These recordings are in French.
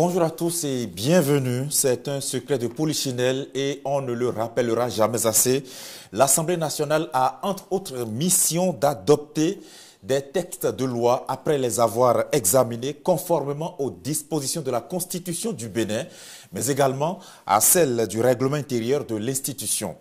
Bonjour à tous et bienvenue. C'est un secret de Polichinelle et on ne le rappellera jamais assez. L'Assemblée nationale a entre autres mission d'adopter des textes de loi après les avoir examinés conformément aux dispositions de la Constitution du Bénin, mais également à celles du règlement intérieur de l'institution.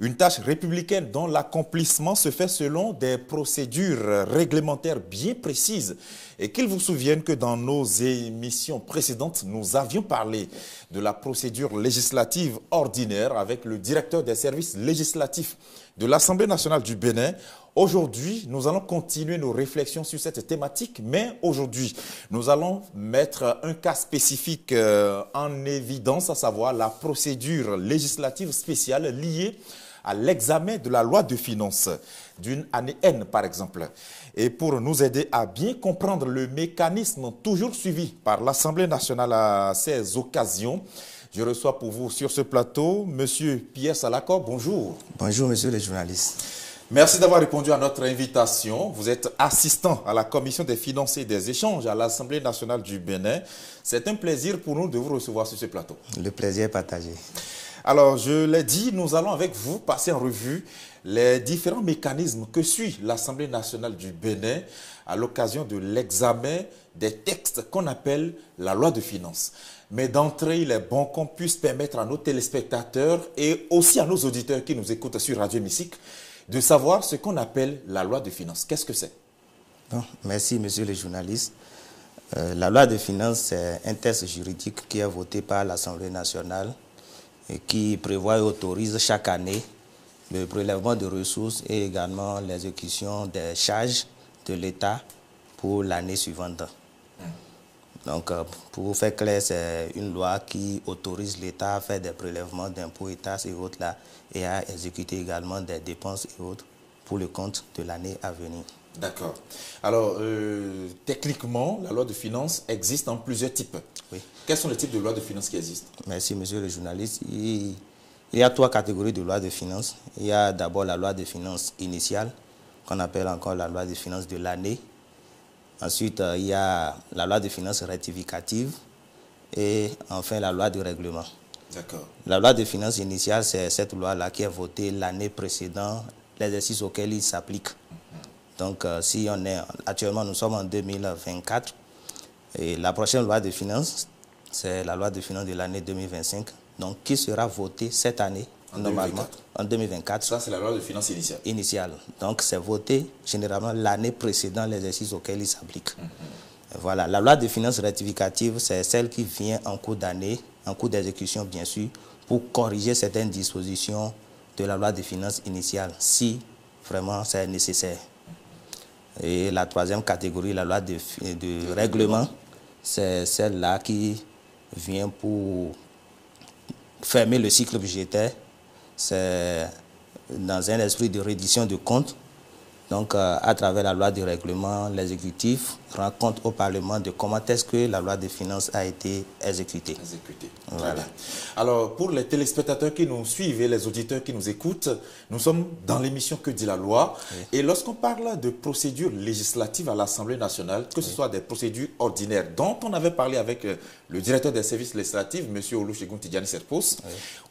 Une tâche républicaine dont l'accomplissement se fait selon des procédures réglementaires bien précises et qu'il vous souvienne que dans nos émissions précédentes, nous avions parlé de la procédure législative ordinaire avec le directeur des services législatifs de l'Assemblée nationale du Bénin. Aujourd'hui, nous allons continuer nos réflexions sur cette thématique, mais aujourd'hui, nous allons mettre un cas spécifique en évidence, à savoir la procédure législative spéciale liée à l'examen de la loi de finances d'une année N, par exemple. Et pour nous aider à bien comprendre le mécanisme toujours suivi par l'Assemblée nationale à ces occasions, je reçois pour vous sur ce plateau M. Pierre Salako. Bonjour. Bonjour, monsieur le journaliste. Merci d'avoir répondu à notre invitation. Vous êtes assistant à la Commission des finances et des échanges à l'Assemblée nationale du Bénin. C'est un plaisir pour nous de vous recevoir sur ce plateau. Le plaisir est partagé. Alors, je l'ai dit, nous allons avec vous passer en revue les différents mécanismes que suit l'Assemblée nationale du Bénin à l'occasion de l'examen des textes qu'on appelle la loi de finances. Mais d'entrée, il est bon qu'on puisse permettre à nos téléspectateurs et aussi à nos auditeurs qui nous écoutent sur Radio Hémicycle de savoir ce qu'on appelle la loi de finances. Qu'est-ce que c'est? Merci, monsieur le journaliste. La loi de finances, c'est un texte juridique qui est voté par l'Assemblée nationale et qui prévoit et autorise chaque année le prélèvement de ressources et également l'exécution des charges de l'État pour l'année suivante. Donc, pour vous faire clair, c'est une loi qui autorise l'État à faire des prélèvements d'impôts et taxes et autres là, et à exécuter également des dépenses et autres pour le compte de l'année à venir. D'accord. Alors, techniquement, la loi de finances existe en plusieurs types. Oui. Quels sont les types de lois de finances qui existent? Merci, monsieur le journaliste. Il y a trois catégories de lois de finances. Il y a d'abord la loi de finances initiale, qu'on appelle encore la loi de finances de l'année. Ensuite, il y a la loi de finances rectificative et enfin la loi de règlement. D'accord. La loi de finances initiale, c'est cette loi-là qui est votée l'année précédente, l'exercice auquel il s'applique. Donc, si on est actuellement, nous sommes en 2024 et la prochaine loi de finances, c'est la loi de finances de l'année 2025, donc qui sera votée cette année, normalement, en 2024. Ça, c'est la loi de finances initiale. Initiale. Donc, c'est voté généralement l'année précédente l'exercice auquel il s'applique. Voilà. La loi de finances rectificative, c'est celle qui vient en cours d'année, en cours d'exécution, bien sûr, pour corriger certaines dispositions de la loi de finances initiale, si vraiment c'est nécessaire. Et la troisième catégorie, la loi de règlement, c'est celle-là qui vient pour fermer le cycle budgétaire. C'est dans un esprit de reddition de comptes. Donc, à travers la loi de règlement, l'exécutif rend compte au Parlement de comment est-ce que la loi de finances a été exécutée. Voilà. Très bien. Alors, pour les téléspectateurs qui nous suivent et les auditeurs qui nous écoutent, nous sommes dans l'émission Que dit la loi. Oui. Et lorsqu'on parle de procédures législatives à l'Assemblée nationale, que ce soit des procédures ordinaires dont on avait parlé avec le directeur des services législatifs, M. Olusegun Tidjani Serpos,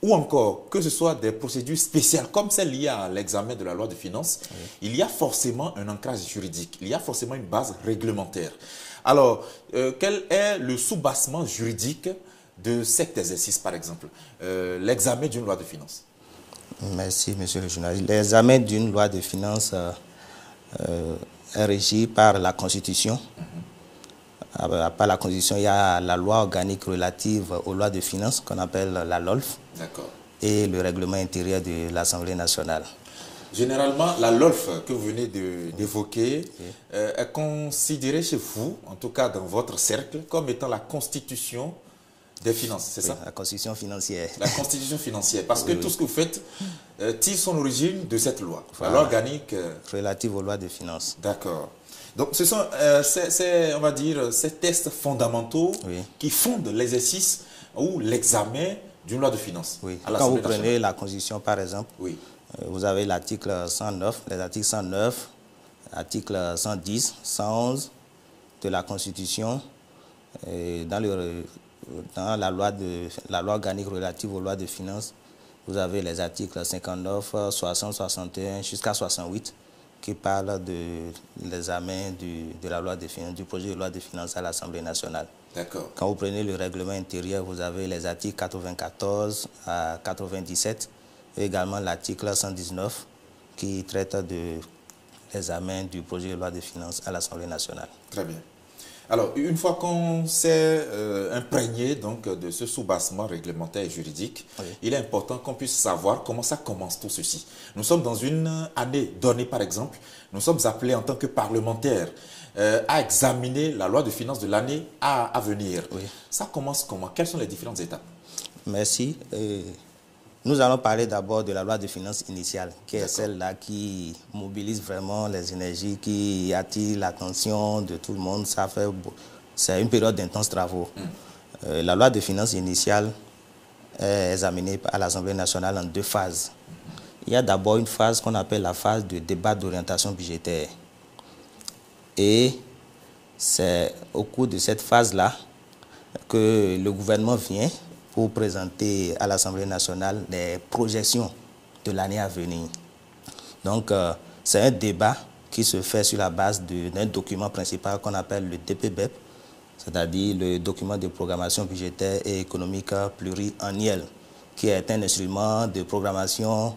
ou encore que ce soit des procédures spéciales comme celle liée à l'examen de la loi de finances, il y a forcément un ancrage juridique, il y a forcément une base réglementaire. Alors, quel est le soubassement juridique de cet exercice, par exemple, l'examen d'une loi de finances? Merci, monsieur le journaliste. L'examen d'une loi de finances est régi par la Constitution. Par la Constitution, il y a la loi organique relative aux lois de finances, qu'on appelle la LOLF, et le règlement intérieur de l'Assemblée nationale. Généralement, la LOLF que vous venez d'évoquer est considérée chez vous, en tout cas dans votre cercle, comme étant la Constitution des finances, c'est ça? La Constitution financière. La Constitution financière, parce que tout ce que vous faites tire son origine de cette loi, la loi organique relative aux lois de finances. D'accord. Donc, ce sont, on va dire, ces tests fondamentaux qui fondent l'exercice ou l'examen d'une loi de finances. Oui. Quand vous prenez la Constitution, par exemple, vous avez l'article 109, les articles 109, article 110, 111 de la Constitution. Et dans dans la loi organique relative aux lois de finances, vous avez les articles 59, 60, 61 jusqu'à 68 qui parlent de l'examen de la loi de finances, du projet de loi de finances à l'Assemblée nationale. D'accord. Quand vous prenez le règlement intérieur, vous avez les articles 94 à 97 et également l'article 119 qui traite de l'examen du projet de loi de finances à l'Assemblée nationale. Très bien. Alors, une fois qu'on s'est imprégné donc, de ce soubassement réglementaire et juridique, oui, il est important qu'on puisse savoir comment ça commence tout ceci. Nous sommes dans une année donnée, par exemple, nous sommes appelés en tant que parlementaires à examiner la loi de finances de l'année à venir. Oui. Ça commence comment? Quelles sont les différentes étapes? Merci. Nous allons parler d'abord de la loi de finances initiale, qui est celle-là qui mobilise vraiment les énergies, qui attire l'attention de tout le monde. C'est une période d'intenses travaux. La loi de finances initiale est examinée à l'Assemblée nationale en 2 phases. Il y a d'abord une phase qu'on appelle la phase de débat d'orientation budgétaire. Et c'est au cours de cette phase-là que le gouvernement vient pour présenter à l'Assemblée nationale les projections de l'année à venir. Donc, c'est un débat qui se fait sur la base d'un document principal qu'on appelle le DPBEP, c'est-à-dire le document de programmation budgétaire et économique pluriannuel, qui est un instrument de programmation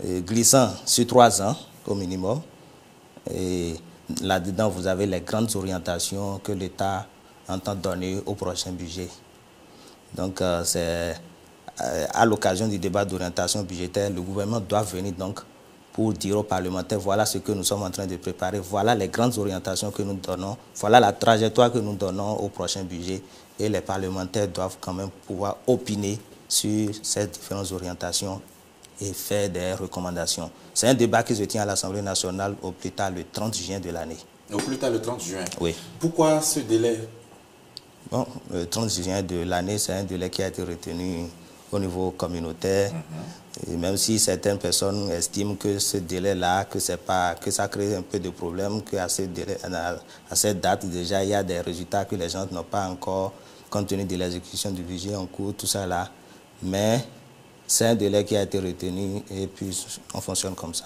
glissant sur 3 ans au minimum. Et là-dedans, vous avez les grandes orientations que l'État entend donner au prochain budget. Donc, c'est à l'occasion du débat d'orientation budgétaire, le gouvernement doit venir donc pour dire aux parlementaires, voilà ce que nous sommes en train de préparer, voilà les grandes orientations que nous donnons, voilà la trajectoire que nous donnons au prochain budget. Et les parlementaires doivent quand même pouvoir opiner sur ces différentes orientations et faire des recommandations. C'est un débat qui se tient à l'Assemblée nationale au plus tard le 30 juin de l'année. Au plus tard le 30 juin? Oui. Pourquoi ce délai? Bon, le 30 juin de l'année, c'est un délai qui a été retenu au niveau communautaire. Et même si certaines personnes estiment que ce délai-là, que ça crée un peu de problème, qu'à cette date, déjà, il y a des résultats que les gens n'ont pas encore, compte tenu de l'exécution du budget en cours, tout ça là. Mais c'est un délai qui a été retenu et puis on fonctionne comme ça.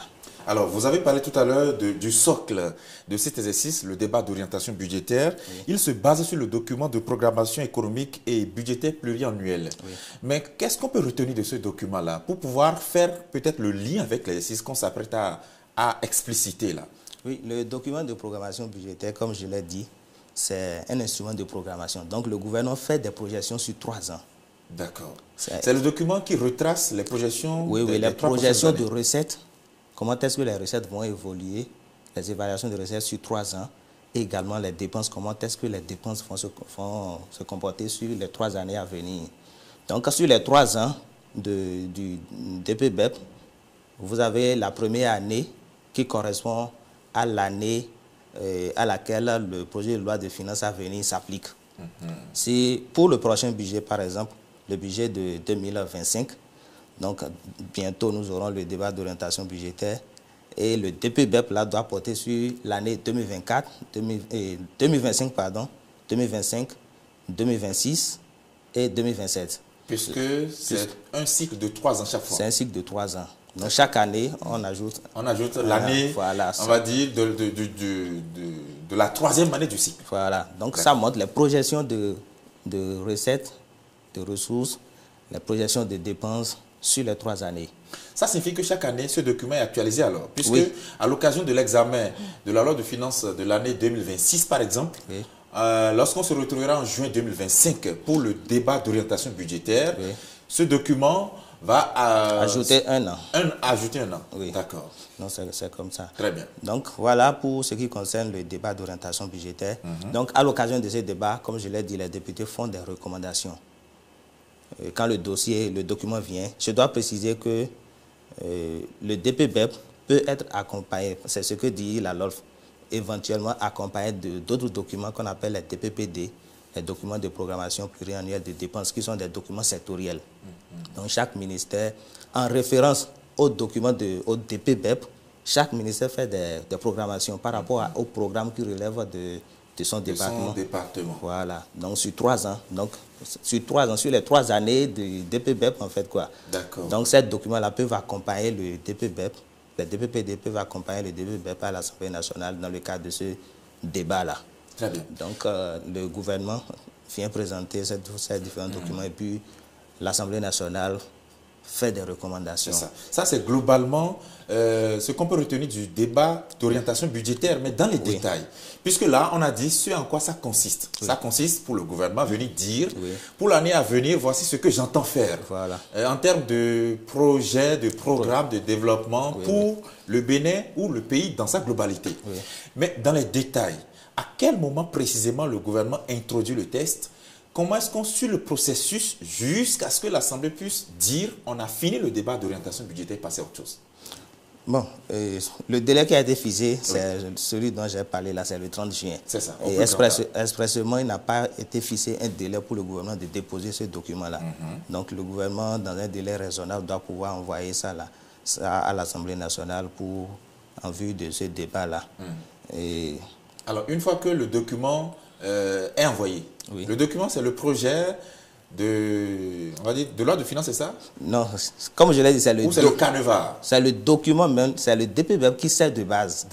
Alors, vous avez parlé tout à l'heure du socle de cet exercice, le débat d'orientation budgétaire. Oui. Il se base sur le document de programmation économique et budgétaire pluriannuel. Oui. Mais qu'est-ce qu'on peut retenir de ce document-là pour pouvoir faire peut-être le lien avec l'exercice qu'on s'apprête à expliciter là? Oui, le document de programmation budgétaire, comme je l'ai dit, c'est un instrument de programmation. Donc, le gouvernement fait des projections sur 3 ans. D'accord. C'est le document qui retrace les projections? Oui, les projections de recettes. Comment est-ce que les recettes vont évoluer, les évaluations de recettes sur 3 ans, et également les dépenses, comment est-ce que les dépenses vont se comporter sur les 3 années à venir. Donc, sur les 3 ans du DPBEP, vous avez la première année qui correspond à l'année à laquelle le projet de loi de finances à venir s'applique. Si pour le prochain budget, par exemple, le budget de 2025, donc, bientôt, nous aurons le débat d'orientation budgétaire et le DPBEP là, doit porter sur l'année 2024, 2025, 2026 et 2027. Puisque c'est un cycle de 3 ans chaque fois. C'est un cycle de 3 ans. Donc, chaque année, on ajoute... On ajoute l'année, voilà, on va dire, de la 3e année du cycle. Voilà. Donc, ça montre les projections de recettes, de ressources, les projections de dépenses, sur les 3 années. Ça signifie que chaque année, ce document est actualisé alors, puisque oui, à l'occasion de l'examen de la loi de finances de l'année 2026, par exemple, oui, lorsqu'on se retrouvera en juin 2025 pour le débat d'orientation budgétaire, oui, ce document va ajouter 1 an. Ajouter 1 an, oui. D'accord. Donc, c'est comme ça. Très bien. Donc, voilà pour ce qui concerne le débat d'orientation budgétaire. Donc, à l'occasion de ce débat, comme je l'ai dit, les députés font des recommandations. Quand le document vient, je dois préciser que le DPBEP peut être accompagné, c'est ce que dit la LOLF, éventuellement accompagné d'autres documents qu'on appelle les DPPD, les documents de programmation pluriannuelle de dépenses, qui sont des documents sectoriels. Donc chaque ministère, en référence aux documents au DPBEP, chaque ministère fait des programmations par rapport au programme qui relève de son département. Voilà. Donc sur 3 ans. Donc sur 3 ans, sur les 3 années du DPBEP, en fait, quoi. D'accord. Donc ces documents-là peuvent accompagner le DPBEP. Les DPPD peuvent accompagner le DPBEP à l'Assemblée nationale dans le cadre de ce débat-là. Très bien. Donc le gouvernement vient présenter ces différents documents et puis l'Assemblée nationale fait des recommandations. Ça c'est globalement ce qu'on peut retenir du débat d'orientation budgétaire, mais dans les détails. Puisque là, on a dit ce en quoi ça consiste. Ça consiste pour le gouvernement venir dire, pour l'année à venir, voici ce que j'entends faire. Voilà. En termes de projets, de programmes de développement pour le Bénin ou le pays dans sa globalité. Mais dans les détails, à quel moment précisément le gouvernement introduit le test? Comment est-ce qu'on suit le processus jusqu'à ce que l'Assemblée puisse dire on a fini le débat d'orientation budgétaire et passer à autre chose? Bon, le délai qui a été fixé, c'est celui dont j'ai parlé là, c'est le 30 juin. C'est ça. Et expressément, il n'a pas été fixé un délai pour le gouvernement de déposer ce document-là. Donc le gouvernement, dans un délai raisonnable, doit pouvoir envoyer ça, là, à l'Assemblée nationale en vue de ce débat-là. Alors, une fois que le document est envoyé, le document, c'est le projet on va dire, de loi de finances, c'est ça? Non, comme je l'ai dit, c'est le canevas. C'est le document même, c'est le DPBEP qui sert de base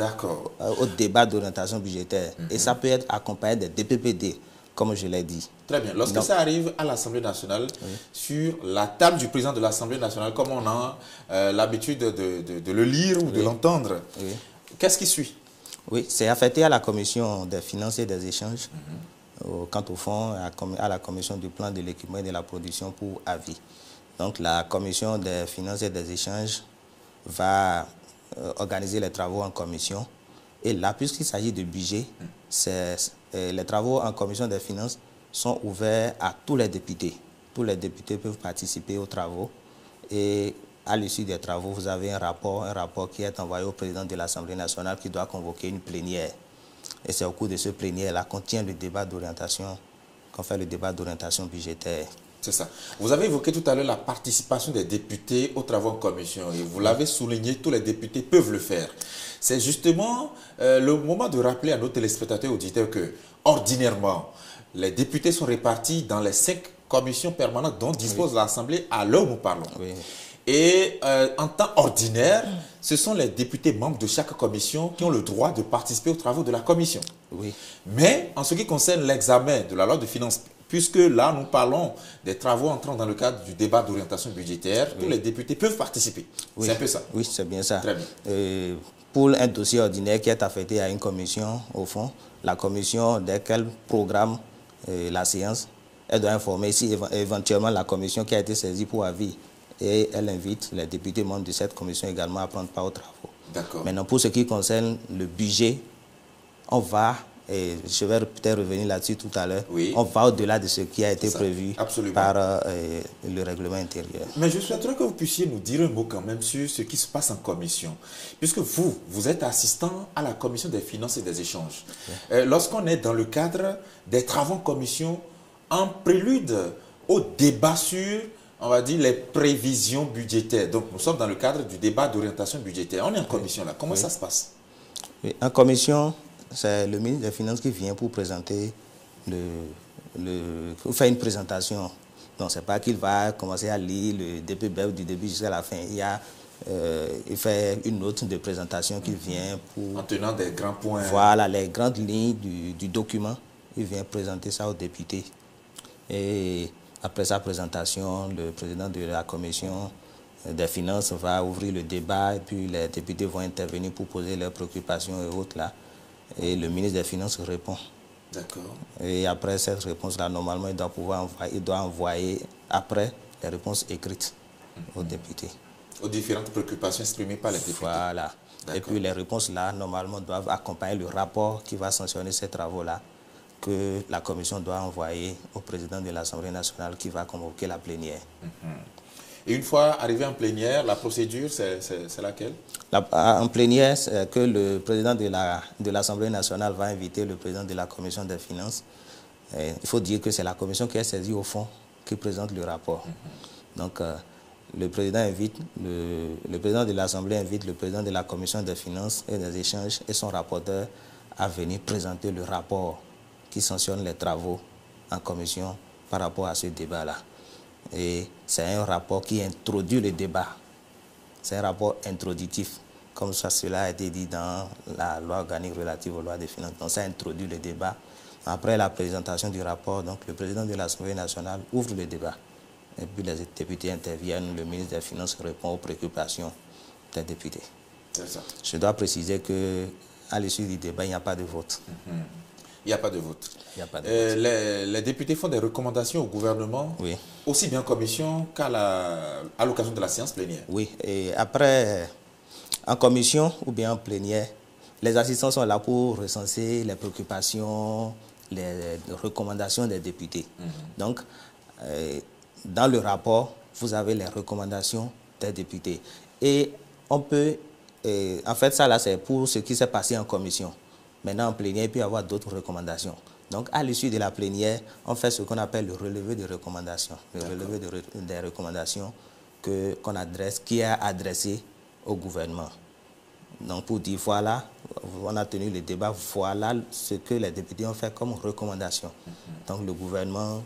au débat d'orientation budgétaire. Et ça peut être accompagné des DPPD, comme je l'ai dit. Très bien. Lorsque ça arrive à l'Assemblée nationale, sur la table du président de l'Assemblée nationale, comme on a l'habitude de le lire ou de l'entendre, qu'est-ce qui suit? Oui, c'est affecté à la commission des finances et des échanges. Quant au fond, à la commission du plan de l'équipement et de la production pour avis. Donc la commission des finances et des échanges va organiser les travaux en commission. Et là, puisqu'il s'agit de budget, les travaux en commission des finances sont ouverts à tous les députés. Tous les députés peuvent participer aux travaux. Et à l'issue des travaux, vous avez un rapport qui est envoyé au président de l'Assemblée nationale qui doit convoquer une plénière. Et c'est au cours de ce plénière-là qu'on tient le débat d'orientation, qu'on fait le débat d'orientation budgétaire. C'est ça. Vous avez évoqué tout à l'heure la participation des députés aux travaux en commission. Et vous l'avez souligné, tous les députés peuvent le faire. C'est justement le moment de rappeler à nos téléspectateurs et auditeurs que, ordinairement, les députés sont répartis dans les 5 commissions permanentes dont dispose l'Assemblée à l'heure où nous parlons. Et en temps ordinaire, ce sont les députés membres de chaque commission qui ont le droit de participer aux travaux de la commission. Mais en ce qui concerne l'examen de la loi de finances, puisque là nous parlons des travaux entrant dans le cadre du débat d'orientation budgétaire, tous les députés peuvent participer. C'est un peu ça. Oui, c'est bien ça. Très bien. Pour un dossier ordinaire qui est affecté à une commission, au fond, la commission, dès qu'elle programme la séance, elle doit informer si éventuellement la commission qui a été saisie pour avis. Et elle invite les députés membres de cette commission également à prendre part aux travaux. Maintenant, pour ce qui concerne le budget, on va, et je vais peut-être revenir là-dessus tout à l'heure, on va au-delà de ce qui a été prévu par le règlement intérieur. Mais je souhaiterais que vous puissiez nous dire un mot quand même sur ce qui se passe en commission. Puisque vous êtes assistant à la commission des finances et des échanges. Lorsqu'on est dans le cadre des travaux en commission, en prélude au débat sur, on va dire, les prévisions budgétaires. Donc, nous sommes dans le cadre du débat d'orientation budgétaire. On est en commission là. Comment ça se passe? En commission, c'est le ministre des Finances qui vient pour présenter pour faire une présentation. Donc, ce n'est pas qu'il va commencer à lire le DPBEP du début jusqu'à la fin. Il fait une note de présentation qui vient pour... En tenant des grands points. Voilà, les grandes lignes du document. Il vient présenter ça aux députés. Et après sa présentation, le président de la commission des finances va ouvrir le débat et puis les députés vont intervenir pour poser leurs préoccupations et autres là. Et le ministre des Finances répond. D'accord. Et après cette réponse-là, normalement, il doit envoyer après les réponses écrites aux députés. Aux différentes préoccupations exprimées par les députés. Voilà. Et puis les réponses-là, normalement, doivent accompagner le rapport qui va sanctionner ces travaux-là, que la commission doit envoyer au président de l'Assemblée nationale qui va convoquer la plénière. Et une fois arrivé en plénière, la procédure, c'est laquelle? En plénière, c'est que le président de l'Assemblée nationale va inviter le président de la commission des finances. Il faut dire que c'est la commission qui est saisie au fond qui présente le rapport. Donc, le président de l'Assemblée invite le président de la commission des finances et des échanges et son rapporteur à venir présenter le rapport qui sanctionne les travaux en commission par rapport à ce débat-là. Et c'est un rapport qui introduit le débat. C'est un rapport introductif, comme cela a été dit dans la loi organique relative aux lois des finances. Donc ça introduit le débat. Après la présentation du rapport, donc, le président de l'Assemblée nationale ouvre le débat. Et puis les députés interviennent, le ministre des Finances répond aux préoccupations des députés. C'est ça. Je dois préciser qu'à l'issue du débat, il n'y a pas de vote. Il n'y a pas de vote. Il n'y a pas de vote. Les députés font des recommandations au gouvernement, Oui. aussi bien en commission qu'à l'occasion de la séance plénière. Oui, et après, en commission ou bien en plénière, les assistants sont là pour recenser les préoccupations, les recommandations des députés. Donc, dans le rapport, vous avez les recommandations des députés. Et on peut, en fait, ça là, c'est pour ce qui s'est passé en commission. Maintenant, en plénière, il peut y avoir d'autres recommandations. Donc, à l'issue de la plénière, on fait ce qu'on appelle le relevé de recommandations. Le relevé des recommandations qu'on adresse, qui est adressé au gouvernement. Donc, pour dire, voilà, on a tenu le débat, voilà ce que les députés ont fait comme recommandation. Donc, le gouvernement,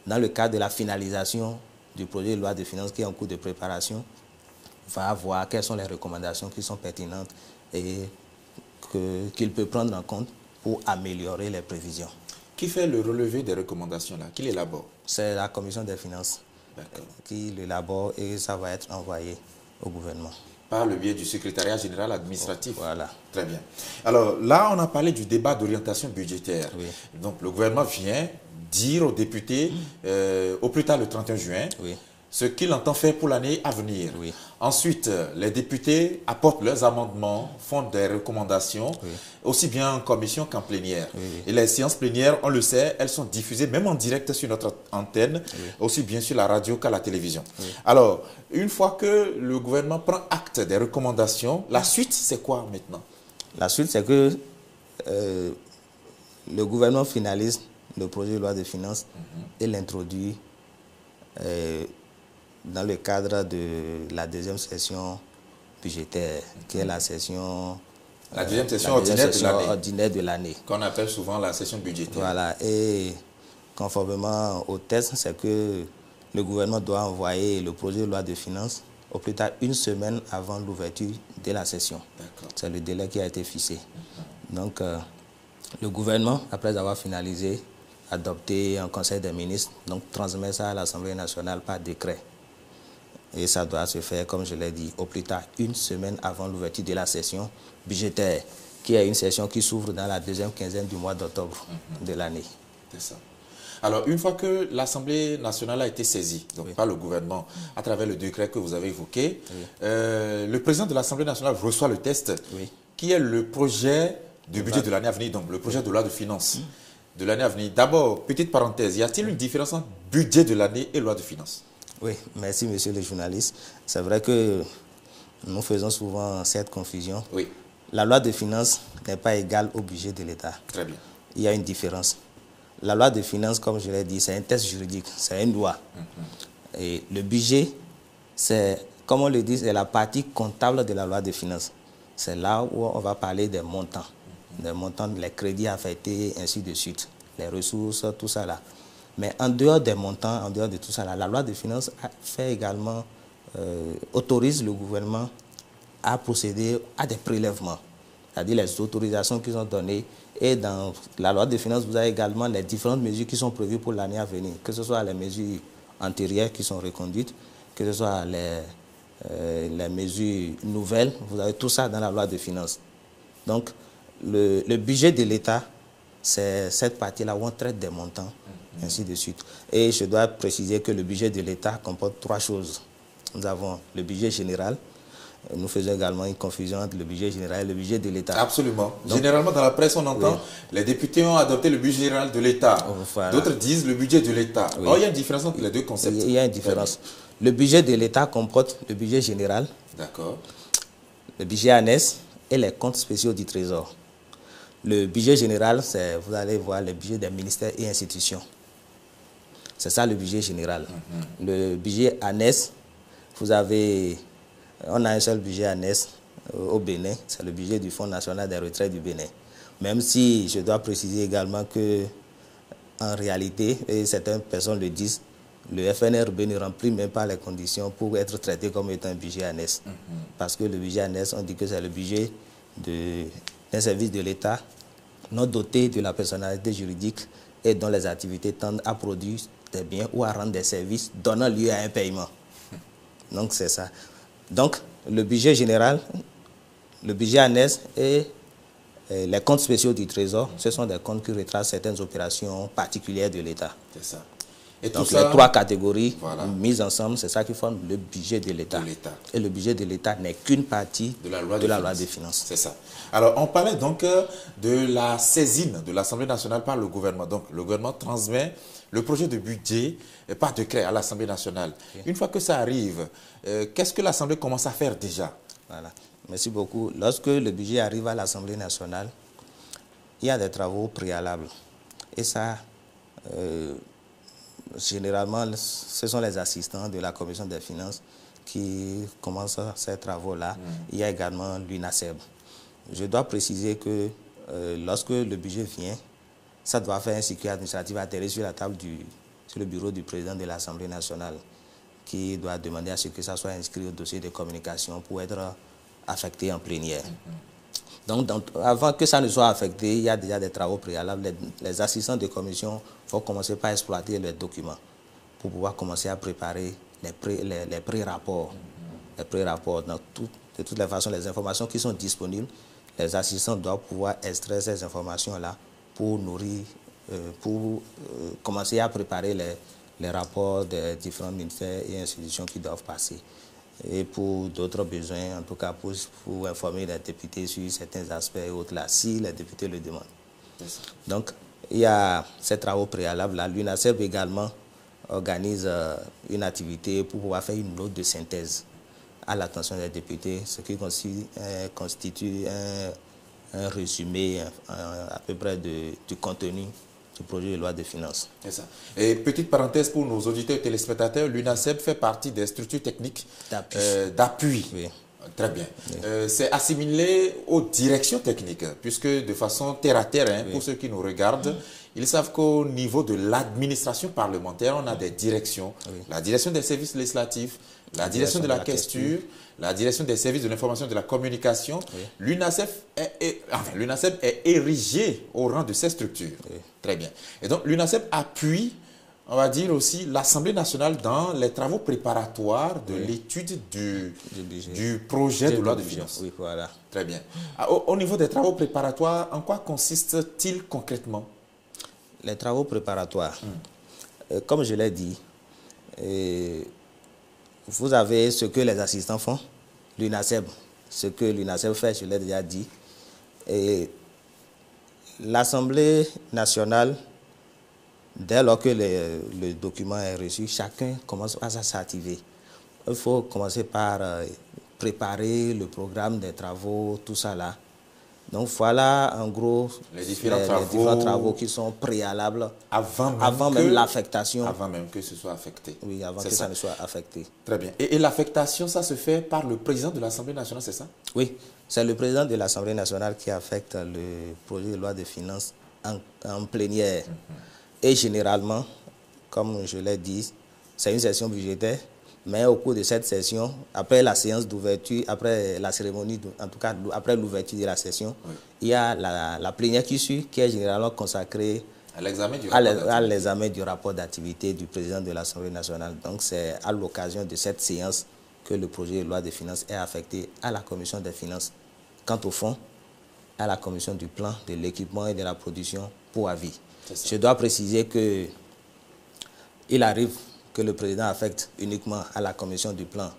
dans le cadre de la finalisation du projet de loi de finances qui est en cours de préparation, va voir quelles sont les recommandations qui sont pertinentes et qu'il peut prendre en compte pour améliorer les prévisions. Qui fait le relevé des recommandations là? Qui l'élabore? C'est la commission des finances qui l'élabore et ça va être envoyé au gouvernement. Par le biais du secrétariat général administratif. Voilà. Très bien. Alors là, on a parlé du débat d'orientation budgétaire. Oui. Donc le gouvernement vient dire aux députés, au plus tard le 31 juin, Oui. ce qu'il entend faire pour l'année à venir. Oui. Ensuite, les députés apportent leurs amendements, font des recommandations, Oui. aussi bien en commission qu'en plénière. Oui, oui. Et les séances plénières, on le sait, elles sont diffusées même en direct sur notre antenne, aussi bien sur la radio qu'à la télévision. Oui. Alors, une fois que le gouvernement prend acte des recommandations, la suite, c'est quoi maintenant? La suite, c'est que le gouvernement finalise le projet de loi de finances et l'introduit dans le cadre de la deuxième session budgétaire, qui est la session... La deuxième session ordinaire de l'année. Qu'on appelle souvent la session budgétaire. Voilà, et conformément au texte, c'est que le gouvernement doit envoyer le projet de loi de finances au plus tard une semaine avant l'ouverture de la session. C'est le délai qui a été fixé. Donc, le gouvernement, après avoir finalisé, adopté un conseil des ministres, donc transmet ça à l'Assemblée nationale par décret. Et ça doit se faire, comme je l'ai dit, au plus tard une semaine avant l'ouverture de la session budgétaire, qui est une session qui s'ouvre dans la deuxième quinzaine du mois d'octobre de l'année. C'est ça. Alors, une fois que l'Assemblée nationale a été saisie, donc par le gouvernement, à travers le décret que vous avez évoqué, le président de l'Assemblée nationale reçoit le texte, qui est le projet du budget de l'année à venir, donc le projet de loi de finances de l'année à venir. D'abord, petite parenthèse, y a-t-il une différence entre budget de l'année et loi de finances? Oui, merci monsieur le journaliste. C'est vrai que nous faisons souvent cette confusion. Oui. La loi de finances n'est pas égale au budget de l'État. Très bien. Il y a une différence. La loi de finances, comme je l'ai dit, c'est un texte juridique, c'est une loi. Et le budget, c'est, comme on le dit, c'est la partie comptable de la loi de finances. C'est là où on va parler des montants, les crédits affectés, ainsi de suite, les ressources, tout ça là. Mais en dehors des montants, en dehors de tout ça là, la loi de finances fait également, autorise le gouvernement à procéder à des prélèvements, c'est-à-dire les autorisations qui sont données. Et dans la loi de finances, vous avez également les différentes mesures qui sont prévues pour l'année à venir, que ce soit les mesures antérieures qui sont reconduites, que ce soit les mesures nouvelles, vous avez tout ça dans la loi de finances. Donc, le budget de l'État, c'est cette partie-là où on traite des montants, ainsi de suite. Et je dois préciser que le budget de l'État comporte trois choses. Nous avons le budget général. Nous faisons également une confusion entre le budget général et le budget de l'État. Absolument. Donc, généralement, dans la presse, on entend les députés ont adopté le budget général de l'État. Voilà. D'autres disent le budget de l'État. Or, il y a une différence entre les deux concepts. Il y a une différence. Le budget de l'État comporte le budget général, le budget annexe et les comptes spéciaux du Trésor. Le budget général, c'est, vous allez voir, le budget des ministères et institutions. C'est ça le budget général. Le budget annexe, vous avez... On a un seul budget annexe au Bénin, c'est le budget du Fonds national des retraites du Bénin. Même si je dois préciser également que, en réalité, et certaines personnes le disent, le FNRB ne remplit même pas les conditions pour être traité comme étant un budget annexe. Parce que le budget annexe, on dit que c'est le budget d'un service de l'État non doté de la personnalité juridique et dont les activités tendent à produire des biens ou à rendre des services donnant lieu à un paiement. Donc c'est ça. Donc le budget général, le budget annexe et les comptes spéciaux du Trésor, ce sont des comptes qui retracent certaines opérations particulières de l'État. C'est ça. Et donc tout ça, les trois catégories mises ensemble, c'est ça qui forme le budget de l'État. Et le budget de l'État n'est qu'une partie de la loi des finances. C'est ça. Alors on parlait donc de la saisine de l'Assemblée nationale par le gouvernement. Donc le gouvernement transmet le projet de budget par décret à l'Assemblée nationale. Okay. Une fois que ça arrive, qu'est-ce que l'Assemblée commence à faire déjà? Voilà. Merci beaucoup. Lorsque le budget arrive à l'Assemblée nationale, il y a des travaux préalables. Et ça, généralement, ce sont les assistants de la Commission des finances qui commencent ces travaux-là. Il y a également l'UNASEB. Je dois préciser que lorsque le budget vient, ça doit faire un circuit administratif atterrir sur la table sur le bureau du président de l'Assemblée nationale qui doit demander à ce que ça soit inscrit au dossier de communication pour être affecté en plénière. Donc, avant que ça ne soit affecté, il y a déjà des travaux préalables. Les assistants de commission vont commencer par exploiter les documents pour pouvoir commencer à préparer les pré-rapports. Les pré-rapports, de toutes les façons, les informations qui sont disponibles, les assistants doivent pouvoir extraire ces informations-là pour nourrir, commencer à préparer les rapports des différents ministères et institutions qui doivent passer. Et pour d'autres besoins, en tout cas pour informer les députés sur certains aspects et autres là, si les députés le demandent. Donc, il y a ces travaux préalables là. L'UNASEB également organise une activité pour pouvoir faire une note de synthèse à l'attention des députés, ce qui constitue un résumé à peu près du contenu du projet de loi de finances. C'est ça. Et petite parenthèse pour nos auditeurs et téléspectateurs, l'UNASEB fait partie des structures techniques d'appui. Oui. Très bien. Oui. C'est assimilé aux directions techniques, puisque de façon terre à terre, pour ceux qui nous regardent, ils savent qu'au niveau de l'administration parlementaire, on a des directions. La direction des services législatifs, la direction de la questure, la direction des services de l'information et de la communication. L'UNASEB est érigé au rang de ces structures. Très bien. Et donc, l'UNASEB appuie, on va dire aussi, l'Assemblée nationale dans les travaux préparatoires de l'étude du projet de loi de finances. Oui, voilà. Très bien. Au niveau des travaux préparatoires, en quoi consiste-t-il concrètement? Les travaux préparatoires, comme je l'ai dit, vous avez ce que les assistants font, l'UNASEB, ce que l'UNASEB fait, je l'ai déjà dit. Et l'Assemblée nationale, dès lors que le document est reçu, chacun commence à s'activer. Il faut commencer par préparer le programme des travaux, tout ça là. Donc voilà en gros les différents travaux qui sont préalables avant même l'affectation. Avant même que ce soit affecté. Oui, avant que ça ne soit affecté. Très bien. Et l'affectation, ça se fait par le président de l'Assemblée nationale, c'est ça? Oui, c'est le président de l'Assemblée nationale qui affecte le projet de loi de finances en plénière. Et généralement, comme je l'ai dit, c'est une session budgétaire. Mais au cours de cette session, après la séance d'ouverture, après la cérémonie, en tout cas après l'ouverture de la session, il y a la plénière qui suit, qui est généralement consacrée à l'examen du rapport d'activité du président de l'Assemblée nationale. Donc c'est à l'occasion de cette séance que le projet de loi de finances est affecté à la commission des finances. Quant au fond, à la commission du plan, de l'équipement et de la production pour avis. Je dois préciser qu'il arrive que le président affecte uniquement à la commission du plan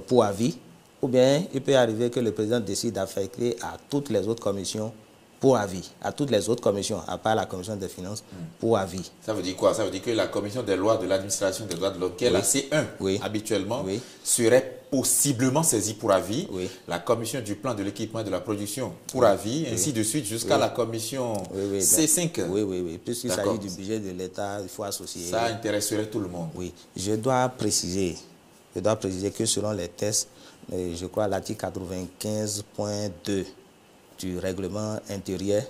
pour avis, ou bien il peut arriver que le président décide d'affecter à toutes les autres commissions pour avis, à toutes les autres commissions, à part la commission des finances, pour avis. Ça veut dire quoi? Ça veut dire que la commission des lois de l'administration des droits de l'homme, qui est la C1 habituellement, serait possiblement saisie pour avis. La commission du plan, de l'équipement et de la production pour avis, ainsi de suite, jusqu'à la commission C5. Oui. Puisqu'il s'agit du budget de l'État, il faut associer. Ça intéresserait tout le monde. Oui. Je dois préciser que selon les tests, je crois, l'article 95.2 du règlement intérieur,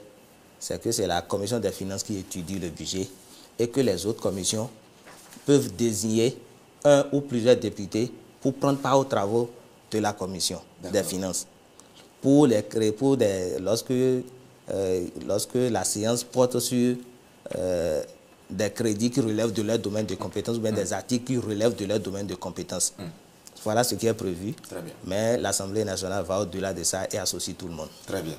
c'est que c'est la commission des finances qui étudie le budget et que les autres commissions peuvent désigner un ou plusieurs députés pour prendre part aux travaux de la commission des finances. Lorsque la séance porte sur des crédits qui relèvent de leur domaine de compétence ou bien des articles qui relèvent de leur domaine de compétence. Voilà ce qui est prévu. Très bien. Mais l'Assemblée nationale va au-delà de ça et associe tout le monde. Très bien.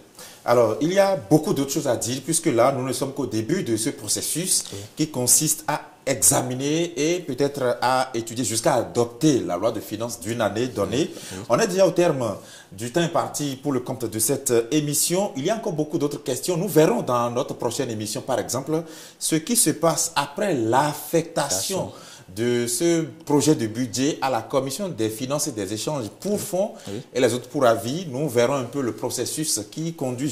Alors, il y a beaucoup d'autres choses à dire, puisque là, nous ne sommes qu'au début de ce processus qui consiste à examiner et peut-être à étudier jusqu'à adopter la loi de finances d'une année donnée. On est déjà au terme du temps imparti pour le compte de cette émission. Il y a encore beaucoup d'autres questions. Nous verrons dans notre prochaine émission, par exemple, ce qui se passe après l'affectation de ce projet de budget à la Commission des finances et des échanges pour fonds et les autres pour avis. Nous verrons un peu le processus qui conduit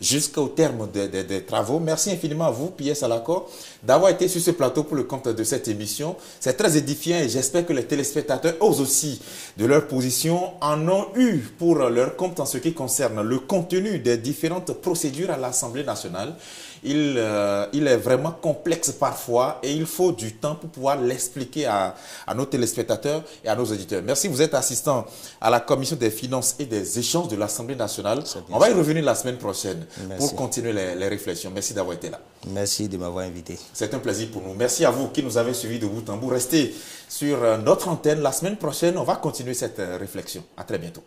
jusqu'au terme des travaux. Merci infiniment à vous, Pierre Salako, d'avoir été sur ce plateau pour le compte de cette émission. C'est très édifiant et j'espère que les téléspectateurs, eux aussi, de leur position, en ont eu pour leur compte en ce qui concerne le contenu des différentes procédures à l'Assemblée nationale. Il est vraiment complexe parfois et il faut du temps pour pouvoir l'expliquer à nos téléspectateurs et à nos auditeurs. Merci, vous êtes assistant à la Commission des finances et des échanges de l'Assemblée nationale. On va y revenir la semaine prochaine pour continuer les réflexions. Merci d'avoir été là. Merci de m'avoir invité. C'est un plaisir pour nous. Merci à vous qui nous avez suivis de bout en bout. Restez sur notre antenne. La semaine prochaine, on va continuer cette réflexion. À très bientôt.